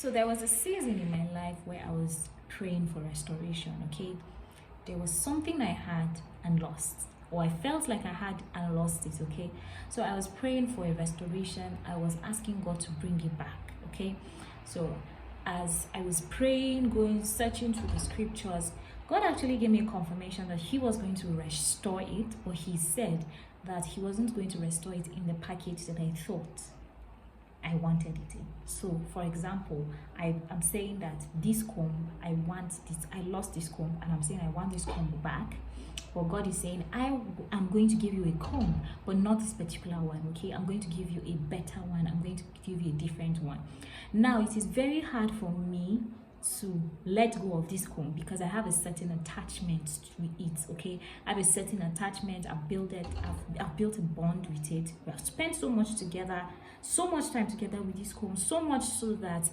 So there was a season in my life where I was praying for restoration, okay? There was something I had and lost, or I felt like I had and lost it, okay? So I was praying for a restoration. I was asking God to bring it back, okay? So as I was praying, going, searching through the scriptures, God actually gave me a confirmation that He was going to restore it, or He said that He wasn't going to restore it in the package that I thought I wanted it in. So, for example, I'm saying that this comb, I lost this comb, and I'm saying I want this comb back. But God is saying, I'm going to give you a comb, but not this particular one, okay? I'm going to give you a better one. I'm going to give you a different one. Now, it is very hard for me to let go of this comb because I have a certain attachment to it, okay? I have a certain attachment. I've built a bond with it. We have spent so much together, so much time together with this comb, so much so that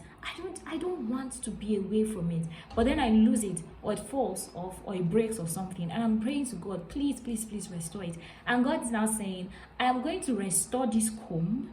I don't want to be away from it. But then I lose it, or it falls off, or it breaks or something, and I'm praying to God, please, please, please restore it. And God is now saying, I am going to restore this comb.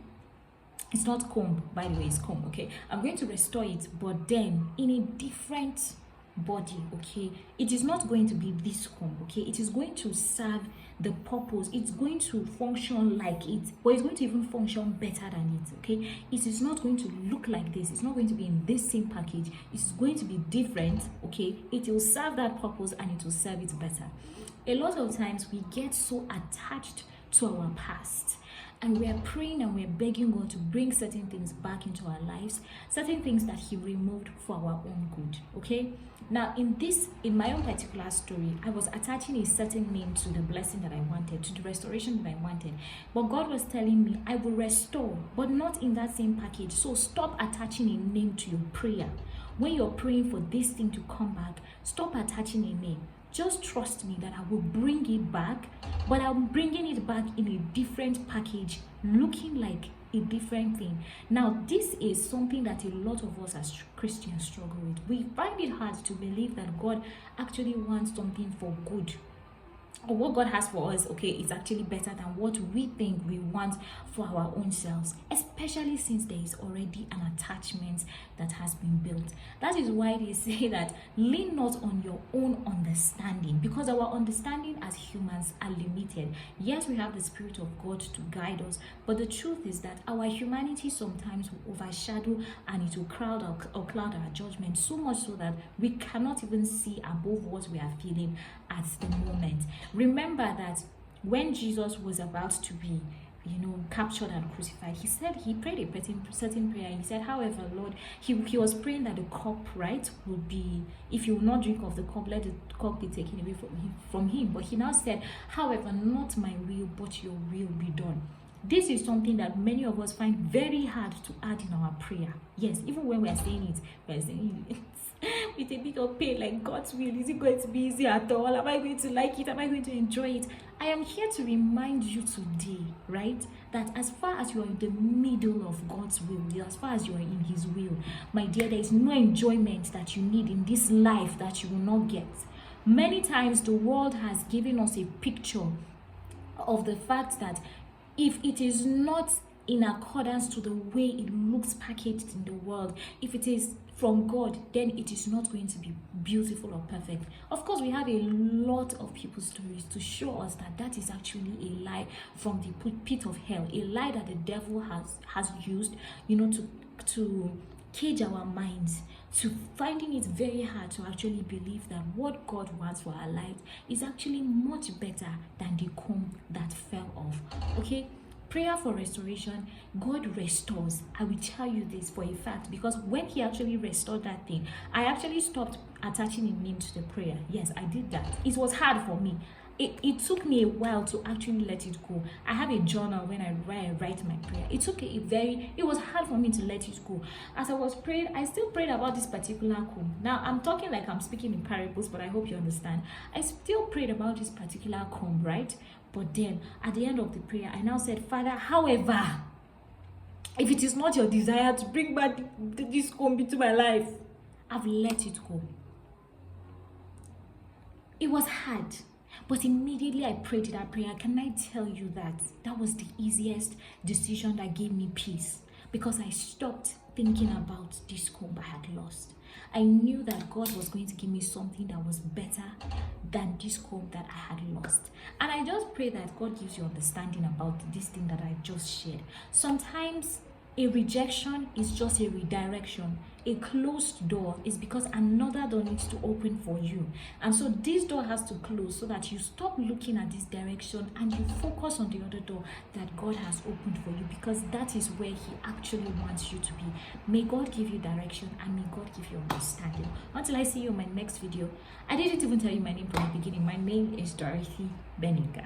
It's not comb, by the way, it's comb, okay? I'm going to restore it, but then in a different body, okay? It is not going to be this comb, okay? It is going to serve the purpose. It's going to function like it, but it's going to even function better than it, okay? It is not going to look like this. It's not going to be in this same package. It is going to be different, okay? It will serve that purpose and it will serve it better. A lot of times we get so attached to our past, and we are praying and we're begging God to bring certain things back into our lives, certain things that He removed for our own good, okay? Now, in my own particular story, I was attaching a certain name to the blessing that I wanted, to the restoration that I wanted. But God was telling me, I will restore, but not in that same package. So stop attaching a name to your prayer. When you're praying for this thing to come back, stop attaching a name. Just trust me that I will bring it back, but I'm bringing it back in a different package, looking like a different thing. Now, this is something that a lot of us as Christians struggle with. We find it hard to believe that God actually wants something for good, or what God has for us, okay, is actually better than what we think we want for our own selves, especially since there is already an attachment that has been built. That is why they say that lean not on your own understanding, because our understanding as humans are limited. Yes, we have the Spirit of God to guide us, but the truth is that our humanity sometimes will overshadow and it will cloud our judgment so much so that we cannot even see above what we are feeling at the moment. Remember that when Jesus was about to be captured and crucified, he prayed a certain prayer. He said, however, Lord, he was praying that the cup, right, would be, if you will not drink of the cup, let the cup be taken away from him. But he now said, however, not my will, but your will be done. This is something that many of us find very hard to add in our prayer. Yes, even when we are saying it, we are saying it with a bit of pain, like, God's will, is it going to be easy at all? Am I going to like it? Am I going to enjoy it? I am here to remind you today, right, that as far as you are in the middle of God's will, as far as you are in His will, my dear, there is no enjoyment that you need in this life that you will not get. Many times the world has given us a picture of the fact that if it is not in accordance to the way it looks packaged in the world, if it is from God, then it is not going to be beautiful or perfect. Of course, we have a lot of people's stories to show us that that is actually a lie from the pit of hell, a lie that the devil has used, to cage our minds, to finding it very hard to actually believe that what God wants for our lives is actually much better than the comb that fell off, okay? Prayer for restoration, God restores. I will tell you this for a fact, because when He actually restored that thing, I actually stopped attaching a name to the prayer. Yes, I did that. It was hard for me. It took me a while to actually let it go. I have a journal when I write my prayer. It was hard for me to let it go. As I was praying, I still prayed about this particular comb. Now, I'm talking like I'm speaking in parables, but I hope you understand. I still prayed about this particular comb, right? But then, at the end of the prayer, I now said, Father, however, if it is not your desire to bring back this comb into my life, I've let it go. It was hard. But immediately I prayed that prayer. Can I tell you that was the easiest decision that gave me peace? because I stopped thinking about this comb I had lost. I knew that God was going to give me something that was better than this comb that I had lost. And I just pray that God gives you understanding about this thing that I just shared. Sometimes a rejection is just a redirection. A closed door is because another door needs to open for you. And so this door has to close so that you stop looking at this direction and you focus on the other door that God has opened for you, because that is where He actually wants you to be. May God give you direction and may God give you understanding. Until I see you in my next video. I didn't even tell you my name from the beginning. My name is Dorothy Beninga.